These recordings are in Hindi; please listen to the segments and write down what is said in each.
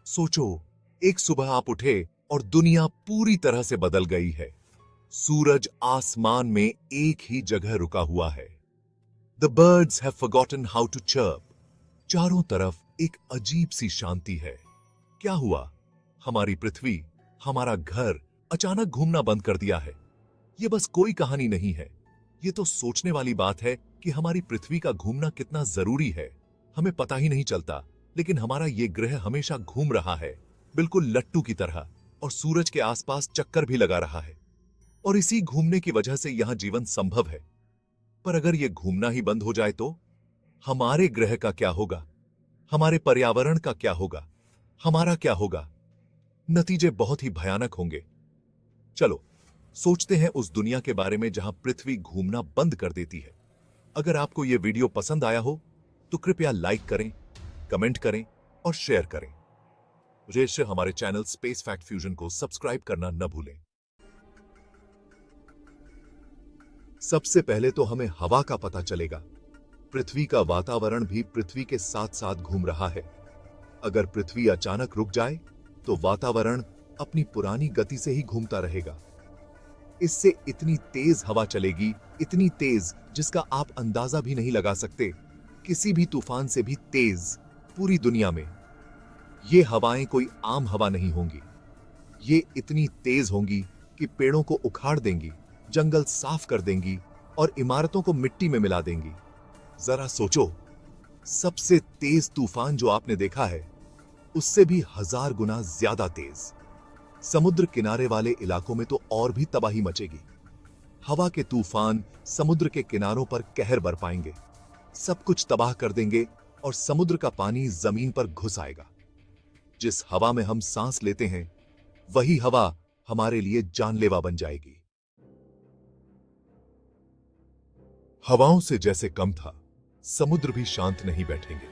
सोचो, एक सुबह आप उठे और दुनिया पूरी तरह से बदल गई है। सूरज आसमान में एक ही जगह रुका हुआ है। The birds have forgotten how to chirp. चारों तरफ एक अजीब सी शांति है। क्या हुआ? हमारी पृथ्वी, हमारा घर अचानक घूमना बंद कर दिया है। यह बस कोई कहानी नहीं है। यह तो सोचने वाली बात है कि हमारी पृथ्वी का घूमना कितना जरूरी है। हमें पता ही नहीं चलता, लेकिन हमारा ये ग्रह हमेशा घूम रहा है, बिल्कुल लट्टू की तरह, और सूरज के आसपास चक्कर भी लगा रहा है। और इसी घूमने की वजह से यहां जीवन संभव है। पर अगर यह घूमना ही बंद हो जाए तो हमारे ग्रह का क्या होगा? हमारे पर्यावरण का क्या होगा? हमारा क्या होगा? नतीजे बहुत ही भयानक होंगे। चलो सोचते हैं उस दुनिया के बारे में जहां पृथ्वी घूमना बंद कर देती है। अगर आपको यह वीडियो पसंद आया हो तो कृपया लाइक करें, कमेंट करें और शेयर करें। जैसे हमारे चैनल स्पेस फैक्ट फ्यूजन को सब्सक्राइब करना न भूलें। सबसे पहले तो हमें हवा का पता चलेगा। पृथ्वी का वातावरण भी पृथ्वी के साथ साथ घूम रहा है। अगर पृथ्वी अचानक रुक जाए तो वातावरण अपनी पुरानी गति से ही घूमता रहेगा। इससे इतनी तेज हवा चलेगी, इतनी तेज जिसका आप अंदाजा भी नहीं लगा सकते। किसी भी तूफान से भी तेज पूरी दुनिया में। ये हवाएं कोई आम हवा नहीं होंगी। ये इतनी तेज होंगी कि पेड़ों को उखाड़ देंगी, जंगल साफ कर देंगी और इमारतों को मिट्टी में मिला देंगी। जरा सोचो, सबसे तेज तूफान जो आपने देखा है उससे भी 1000 गुना ज्यादा तेज। समुद्र किनारे वाले इलाकों में तो और भी तबाही मचेगी। हवा के तूफान समुद्र के किनारों पर कहर बरपाएंगे, सब कुछ तबाह कर देंगे और समुद्र का पानी जमीन पर घुस आएगा। जिस हवा में हम सांस लेते हैं वही हवा हमारे लिए जानलेवा बन जाएगी। हवाओं से जैसे कम था, समुद्र भी शांत नहीं बैठेंगे।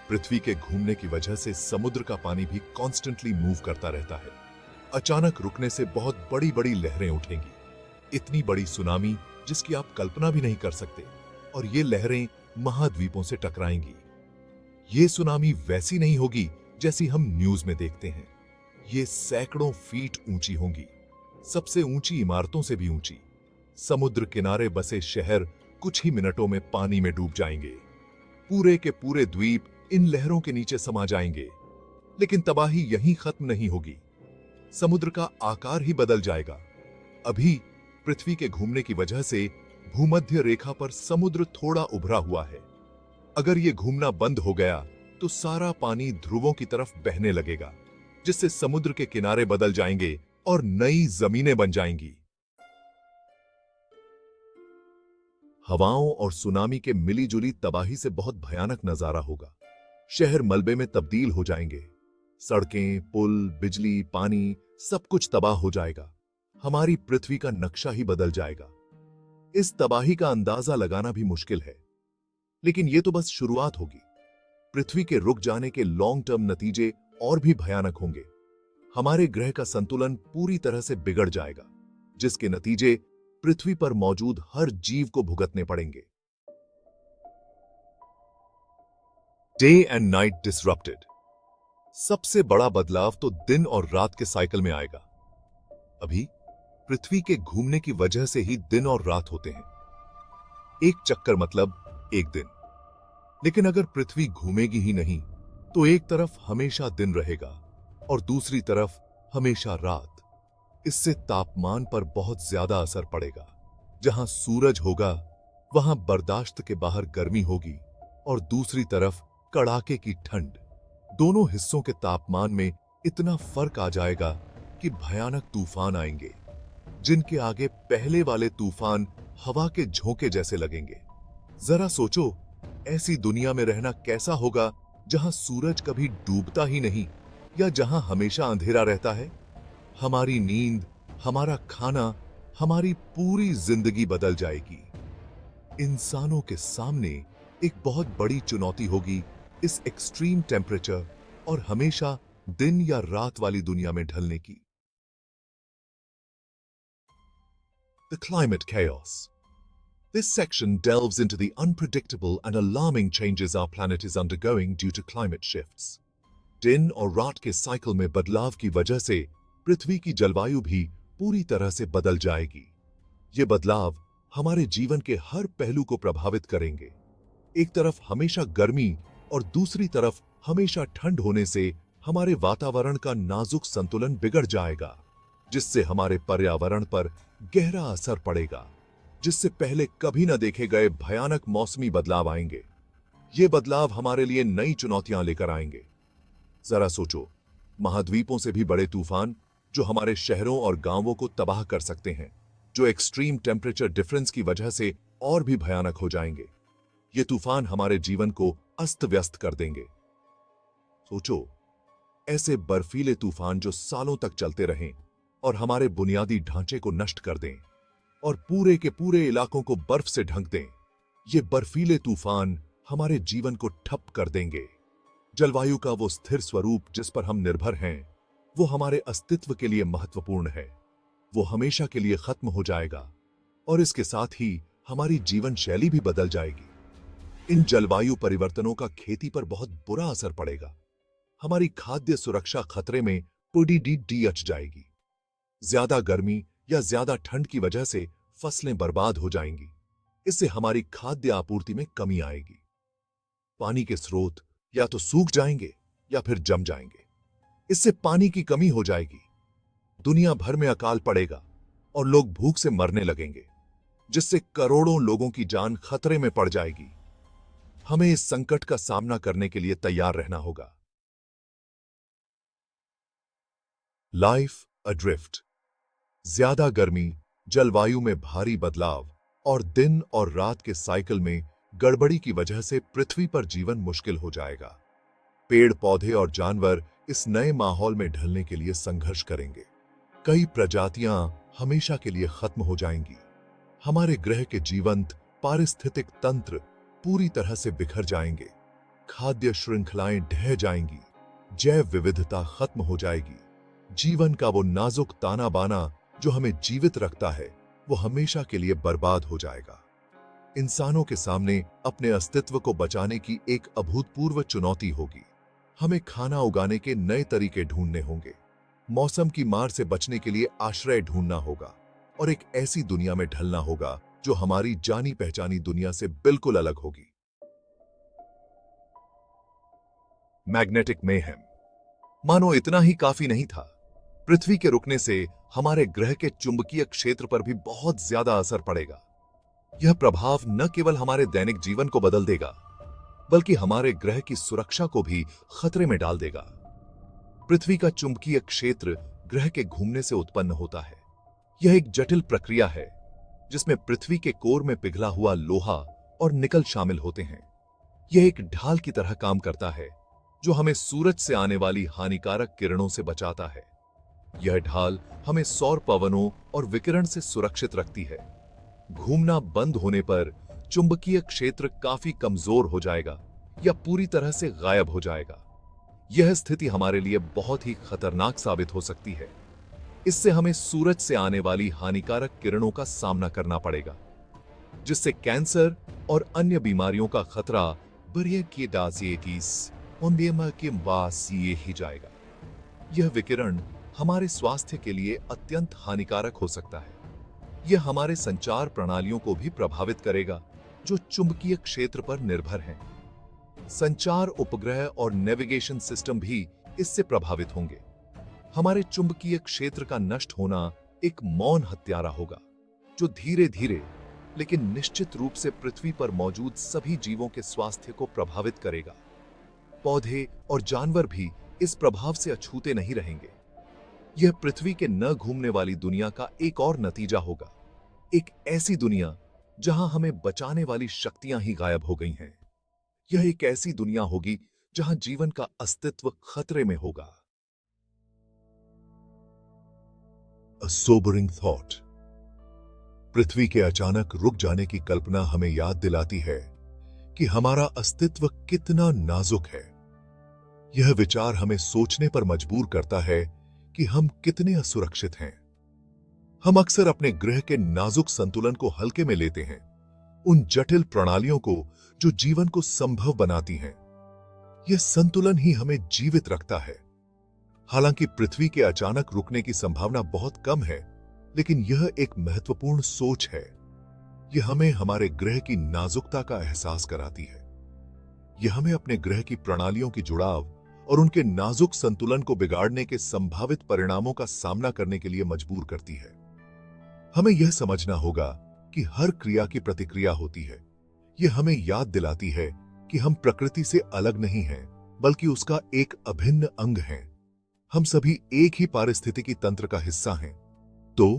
पृथ्वी के घूमने की वजह से समुद्र का पानी भी कॉन्स्टेंटली मूव करता रहता है। अचानक रुकने से बहुत बड़ी बड़ी लहरें उठेंगी, इतनी बड़ी सुनामी जिसकी आप कल्पना भी नहीं कर सकते। और ये लहरें महाद्वीपों से टकराएंगी। ये सुनामी वैसी नहीं होगी जैसी हम न्यूज में देखते हैं। ये सैकड़ों फीट ऊंची होंगी, सबसे ऊंची इमारतों से भी ऊंची। समुद्र किनारे बसे शहर कुछ ही मिनटों में पानी में डूब जाएंगे। पूरे के पूरे द्वीप इन लहरों के नीचे समा जाएंगे। लेकिन तबाही यहीं खत्म नहीं होगी। समुद्र का आकार ही बदल जाएगा। अभी पृथ्वी के घूमने की वजह से भूमध्य रेखा पर समुद्र थोड़ा उभरा हुआ है। अगर यह घूमना बंद हो गया तो सारा पानी ध्रुवों की तरफ बहने लगेगा, जिससे समुद्र के किनारे बदल जाएंगे और नई जमीनें बन जाएंगी। हवाओं और सुनामी के मिलीजुली तबाही से बहुत भयानक नजारा होगा। शहर मलबे में तब्दील हो जाएंगे। सड़कें, पुल, बिजली, पानी सब कुछ तबाह हो जाएगा। हमारी पृथ्वी का नक्शा ही बदल जाएगा। इस तबाही का अंदाजा लगाना भी मुश्किल है, लेकिन यह तो बस शुरुआत होगी। पृथ्वी के रुक जाने के लॉन्ग टर्म नतीजे और भी भयानक होंगे। हमारे ग्रह का संतुलन पूरी तरह से बिगड़ जाएगा, जिसके नतीजे पृथ्वी पर मौजूद हर जीव को भुगतने पड़ेंगे। Day and night disrupted. सबसे बड़ा बदलाव तो दिन और रात के साइकिल में आएगा। अभी पृथ्वी के घूमने की वजह से ही दिन और रात होते हैं। एक चक्कर मतलब एक दिन। लेकिन अगर पृथ्वी घूमेगी ही नहीं तो एक तरफ हमेशा दिन रहेगा और दूसरी तरफ हमेशा रात। इससे तापमान पर बहुत ज्यादा असर पड़ेगा। जहां सूरज होगा वहां बर्दाश्त के बाहर गर्मी होगी और दूसरी तरफ कड़ाके की ठंड। दोनों हिस्सों के तापमान में इतना फर्क आ जाएगा कि भयानक तूफान आएंगे, जिनके आगे पहले वाले तूफान हवा के झोंके जैसे लगेंगे। जरा सोचो, ऐसी दुनिया में रहना कैसा होगा जहां सूरज कभी डूबता ही नहीं या जहां हमेशा अंधेरा रहता है। हमारी नींद, हमारा खाना, हमारी पूरी जिंदगी बदल जाएगी। इंसानों के सामने एक बहुत बड़ी चुनौती होगी इस एक्सट्रीम टेम्परेचर और हमेशा दिन या रात वाली दुनिया में ढलने की। The climate chaos. This section delves into the unpredictable and alarming changes our planet is undergoing due to climate shifts. दिन और रात के साइकिल में बदलाव की वजह से पृथ्वी की जलवायु भी पूरी तरह से बदल जाएगी। ये बदलाव हमारे जीवन के हर पहलू को प्रभावित करेंगे। एक तरफ हमेशा गर्मी और दूसरी तरफ हमेशा ठंड होने से हमारे वातावरण का नाजुक संतुलन बिगड़ जाएगा, जिससे हमारे पर्यावरण पर गहरा असर पड़ेगा, जिससे पहले कभी न देखे गए भयानक मौसमी बदलाव आएंगे। ये बदलाव हमारे लिए नई चुनौतियां लेकर आएंगे। जरा सोचो, महाद्वीपों से भी बड़े तूफान जो हमारे शहरों और गांवों को तबाह कर सकते हैं, जो एक्सट्रीम टेम्परेचर डिफरेंस की वजह से और भी भयानक हो जाएंगे। ये तूफान हमारे जीवन को अस्त व्यस्त कर देंगे। सोचो, ऐसे बर्फीले तूफान जो सालों तक चलते रहें और हमारे बुनियादी ढांचे को नष्ट कर दें और पूरे के पूरे इलाकों को बर्फ से ढक दें। ये बर्फीले तूफान हमारे जीवन को ठप कर देंगे। जलवायु का वो स्थिर स्वरूप जिस पर हम निर्भर हैं, वो हमारे अस्तित्व के लिए महत्वपूर्ण है। वो हमेशा के लिए खत्म हो जाएगा और इसके साथ ही हमारी जीवन शैली भी बदल जाएगी। इन जलवायु परिवर्तनों का खेती पर बहुत बुरा असर पड़ेगा। हमारी खाद्य सुरक्षा खतरे में पड़ जाएगी। ज्यादा गर्मी या ज्यादा ठंड की वजह से फसलें बर्बाद हो जाएंगी। इससे हमारी खाद्य आपूर्ति में कमी आएगी। पानी के स्रोत या तो सूख जाएंगे या फिर जम जाएंगे। इससे पानी की कमी हो जाएगी। दुनिया भर में अकाल पड़ेगा और लोग भूख से मरने लगेंगे, जिससे करोड़ों लोगों की जान खतरे में पड़ जाएगी। हमें इस संकट का सामना करने के लिए तैयार रहना होगा। लाइफ अड्रिफ्ट। ज्यादा गर्मी, जलवायु में भारी बदलाव और दिन और रात के साइकिल में गड़बड़ी की वजह से पृथ्वी पर जीवन मुश्किल हो जाएगा। पेड़ पौधे और जानवर इस नए माहौल में ढलने के लिए संघर्ष करेंगे। कई प्रजातियां हमेशा के लिए खत्म हो जाएंगी। हमारे ग्रह के जीवंत पारिस्थितिक तंत्र पूरी तरह से बिखर जाएंगे। खाद्य श्रृंखलाएं ढह जाएंगी। जैव विविधता खत्म हो जाएगी। जीवन का वो नाजुक ताना बाना जो हमें जीवित रखता है, वो हमेशा के लिए बर्बाद हो जाएगा। इंसानों के सामने अपने अस्तित्व को बचाने की एक अभूतपूर्व चुनौती होगी। हमें खाना उगाने के नए तरीके ढूंढने होंगे। मौसम की मार से बचने के लिए आश्रय ढूंढना होगा और एक ऐसी दुनिया में ढलना होगा जो हमारी जानी पहचानी दुनिया से बिल्कुल अलग होगी। Magnetic mayhem. मानो इतना ही काफी नहीं था, पृथ्वी के रुकने से हमारे ग्रह के चुंबकीय क्षेत्र पर भी बहुत ज्यादा असर पड़ेगा। यह प्रभाव न केवल हमारे दैनिक जीवन को बदल देगा, बल्कि हमारे ग्रह की सुरक्षा को भी खतरे में डाल देगा। पृथ्वी का चुंबकीय क्षेत्र ग्रह के घूमने से उत्पन्न होता है। यह एक जटिल प्रक्रिया है जिसमें पृथ्वी के कोर में पिघला हुआ लोहा और निकल शामिल होते हैं। यह एक ढाल की तरह काम करता है जो हमें सूरज से आने वाली हानिकारक किरणों से बचाता है। यह ढाल हमें सौर पवनों और विकिरण से सुरक्षित रखती है। घूमना बंद होने पर चुंबकीय क्षेत्र काफी कमजोर हो जाएगा या पूरी तरह से गायब हो जाएगा। यह स्थिति हमारे लिए बहुत ही खतरनाक साबित हो सकती है। इससे हमें सूरज से आने वाली हानिकारक किरणों का सामना करना पड़ेगा, जिससे कैंसर और अन्य बीमारियों का खतरा ही जाएगा। यह विकिरण हमारे स्वास्थ्य के लिए अत्यंत हानिकारक हो सकता है। यह हमारे संचार प्रणालियों को भी प्रभावित करेगा जो चुंबकीय क्षेत्र पर निर्भर हैं। संचार उपग्रह और नेविगेशन सिस्टम भी इससे प्रभावित होंगे। हमारे चुंबकीय क्षेत्र का नष्ट होना एक मौन हत्यारा होगा जो धीरे धीरे लेकिन निश्चित रूप से पृथ्वी पर मौजूद सभी जीवों के स्वास्थ्य को प्रभावित करेगा। पौधे और जानवर भी इस प्रभाव से अछूते नहीं रहेंगे। यह पृथ्वी के न घूमने वाली दुनिया का एक और नतीजा होगा, एक ऐसी दुनिया जहां हमें बचाने वाली शक्तियां ही गायब हो गई हैं। यह एक ऐसी दुनिया होगी जहां जीवन का अस्तित्व खतरे में होगा। A sobering thought। पृथ्वी के अचानक रुक जाने की कल्पना हमें याद दिलाती है कि हमारा अस्तित्व कितना नाजुक है। यह विचार हमें सोचने पर मजबूर करता है कि हम कितने असुरक्षित हैं। हम अक्सर अपने ग्रह के नाजुक संतुलन को हल्के में लेते हैं, उन जटिल प्रणालियों को जो जीवन को संभव बनाती हैं। यह संतुलन ही हमें जीवित रखता है। हालांकि पृथ्वी के अचानक रुकने की संभावना बहुत कम है, लेकिन यह एक महत्वपूर्ण सोच है। यह हमें हमारे ग्रह की नाजुकता का एहसास कराती है। यह हमें अपने ग्रह की प्रणालियों की जुड़ाव और उनके नाजुक संतुलन को बिगाड़ने के संभावित परिणामों का सामना करने के लिए मजबूर करती है। हमें यह समझना होगा कि हर क्रिया की प्रतिक्रिया होती है। यह हमें याद दिलाती है कि हम प्रकृति से अलग नहीं हैं, बल्कि उसका एक अभिन्न अंग हैं। हम सभी एक ही पारिस्थितिकी तंत्र का हिस्सा हैं। तो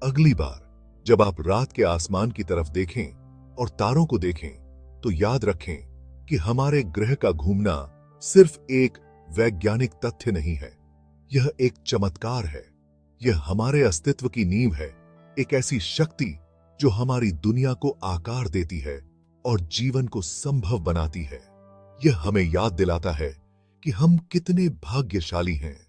अगली बार जब आप रात के आसमान की तरफ देखें और तारों को देखें, तो याद रखें कि हमारे ग्रह का घूमना सिर्फ एक वैज्ञानिक तथ्य नहीं है, यह एक चमत्कार है। यह हमारे अस्तित्व की नींव है, एक ऐसी शक्ति जो हमारी दुनिया को आकार देती है और जीवन को संभव बनाती है। यह हमें याद दिलाता है कि हम कितने भाग्यशाली हैं।